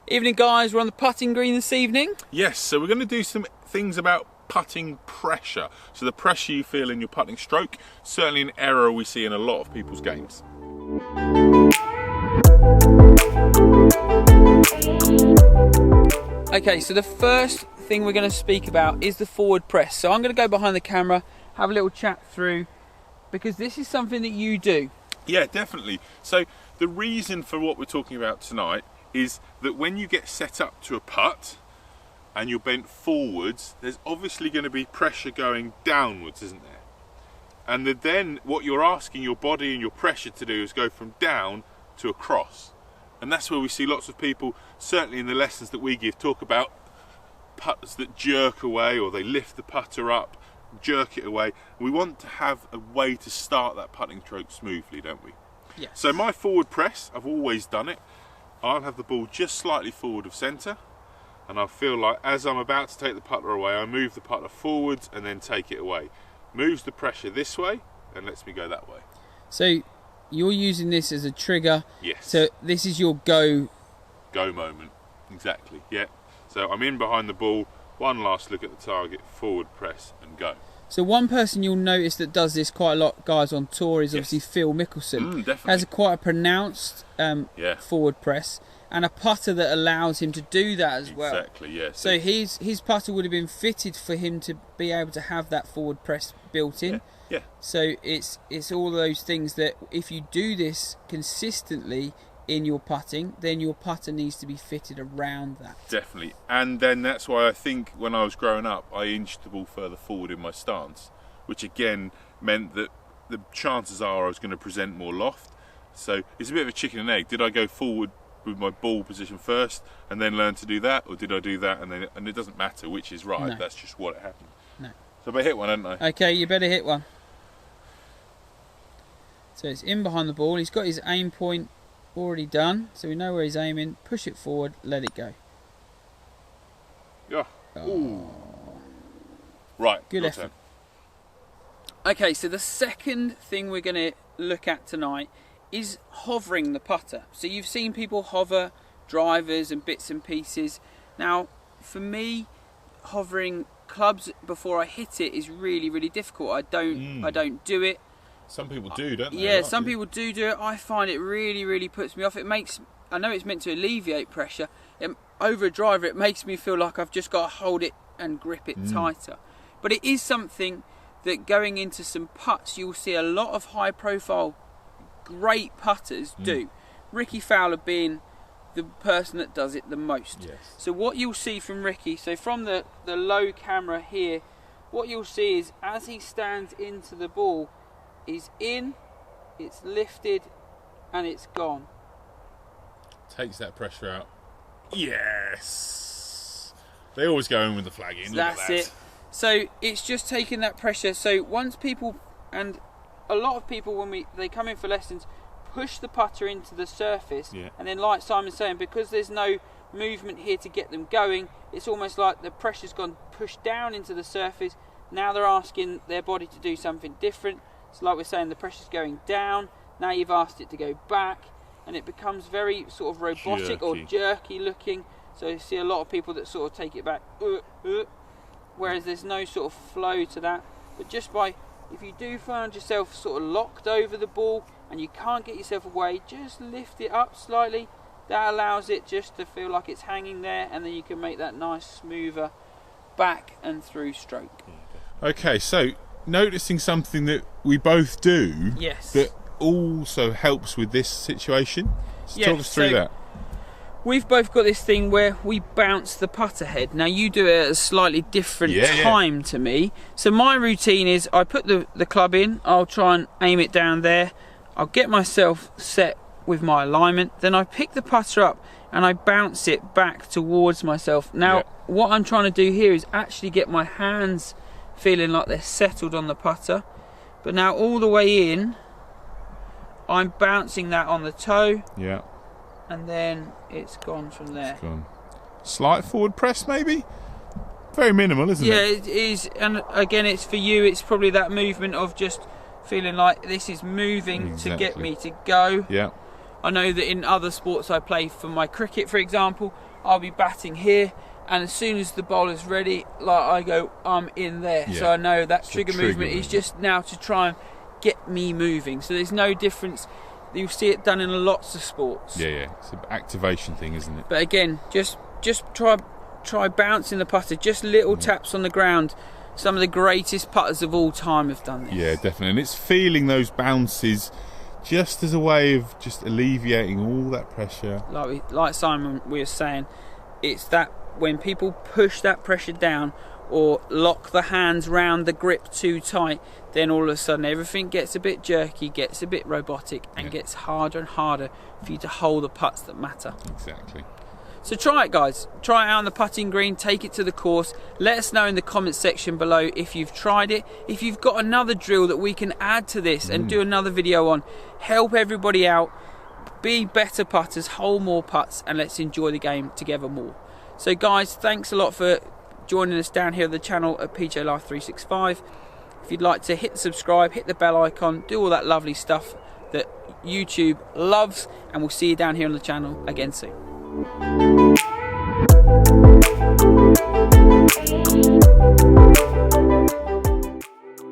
Evening guys, we're on the putting green this evening. Yes, so we're going to do some things about putting pressure. So the pressure you feel in your putting stroke, certainly an error we see in a lot of people's games. Okay, so the first thing we're going to speak about is the forward press. So I'm going to go behind the camera, have a little chat through, because this is something that you do. Yeah, definitely. So the reason for what we're talking about tonight is that when you get set up to a putt and you're bent forwards, there's obviously going to be pressure going downwards, isn't there? And then what you're asking your body and your pressure to do is go from down to across. And that's where we see lots of people, certainly in the lessons that we give, talk about putters that jerk away, or they lift the putter up, jerk it away. We want to have a way to start that putting stroke smoothly, don't we? Yes. So my forward press, I've always done it. I'll have the ball just slightly forward of centre, and I feel like as I'm about to take the putter away, I move the putter forwards and then take it away. Moves the pressure this way and lets me go that way. So you're using this as a trigger. Yes. So this is your go moment. Exactly. Yeah. So I'm in behind the ball, one last look at the target, forward press and go. So one person you'll notice that does this quite a lot, guys, on tour is obviously Phil Mickelson. Definitely. Has quite a pronounced forward press and a putter that allows him to do that as well. Exactly, yes. So his putter would have been fitted for him to be able to have that forward press built in. Yeah. So it's all those things that if you do this consistently in your putting, then your putter needs to be fitted around that. Definitely. And then that's why I think when I was growing up, I inched the ball further forward in my stance, which again meant that the chances are I was going to present more loft. So it's a bit of a chicken and egg. Did I go forward with my ball position first and then learn to do that, or did I do that and it doesn't matter which is right? No. That's just what happened. No. So I better hit one, haven't I? Okay, you better hit one. So it's in behind the ball. He's got his aim point already done, so we know where he's aiming. Push it forward, let it go. Yeah. Ooh. Right. Good effort. Okay, so the second thing we're going to look at tonight is hovering the putter. So you've seen people hover drivers and bits and pieces. Now, for me, hovering clubs before I hit it is really, really difficult. I don't do it. Some people do, don't they? Yeah, some people do it. I find it really, really puts me off. It makes, I know it's meant to alleviate pressure. Over a driver, it makes me feel like I've just got to hold it and grip it tighter. But it is something that going into some putts, you'll see a lot of high-profile, great putters do. Ricky Fowler being the person that does it the most. Yes. So what you'll see from Ricky, so from the low camera here, what you'll see is as he stands into the ball, he's in, it's lifted, and it's gone. Takes that pressure out. Yes. They always go in with the flag in. That's it. So it's just taking that pressure. So once people, and a lot of people when they come in for lessons, push the putter into the surface, and then like Simon's saying, because there's no movement here to get them going, it's almost like the pressure's gone pushed down into the surface. Now they're asking their body to do something different. So like we're saying, the pressure's going down. Now you've asked it to go back, and it becomes very sort of robotic or jerky looking. So you see a lot of people that sort of take it back, whereas there's no sort of flow to that. But just by, if you do find yourself sort of locked over the ball and you can't get yourself away, just lift it up slightly. That allows it just to feel like it's hanging there, and then you can make that nice smoother back and through stroke. Okay, so noticing something that we both do that also helps with this situation. So talk us through that. We've both got this thing where we bounce the putter head. Now you do it at a slightly different time to me. So my routine is I put the club in, I'll try and aim it down there, I'll get myself set with my alignment, then I pick the putter up and I bounce it back towards myself. Now what I'm trying to do here is actually get my hands feeling like they're settled on the putter, but now all the way in I'm bouncing that on the toe, and then it's gone from there. It's gone. Slight forward press maybe? Very minimal, isn't it? Yeah, it is. And again, it's for you, it's probably that movement of just feeling like this is moving to get me to go. Yeah. I know that in other sports I play, for my cricket for example, I'll be batting here, and as soon as the bowler's ready, like I go, I'm in there. So I know that trigger movement is just now to try and get me moving. So there's no difference. You'll see it done in lots of sports. Yeah. It's an activation thing, isn't it? But again, just try bouncing the putter, just little taps on the ground. Some of the greatest putters of all time have done this. Yeah, definitely. And it's feeling those bounces just as a way of just alleviating all that pressure. Like Simon was saying, it's that when people push that pressure down or lock the hands round the grip too tight, then all of a sudden everything gets a bit jerky, gets a bit robotic, and gets harder and harder for you to hold the putts that matter. Exactly. So try it, guys. Try it out on the putting green, take it to the course. Let us know in the comments section below if you've tried it. If you've got another drill that we can add to this and do another video on, help everybody out. Be better putters, hold more putts, and let's enjoy the game together more. So guys, thanks a lot for joining us down here at the channel at PGA Life 365. If you'd like to hit subscribe, hit the bell icon, do all that lovely stuff that YouTube loves, and we'll see you down here on the channel again soon.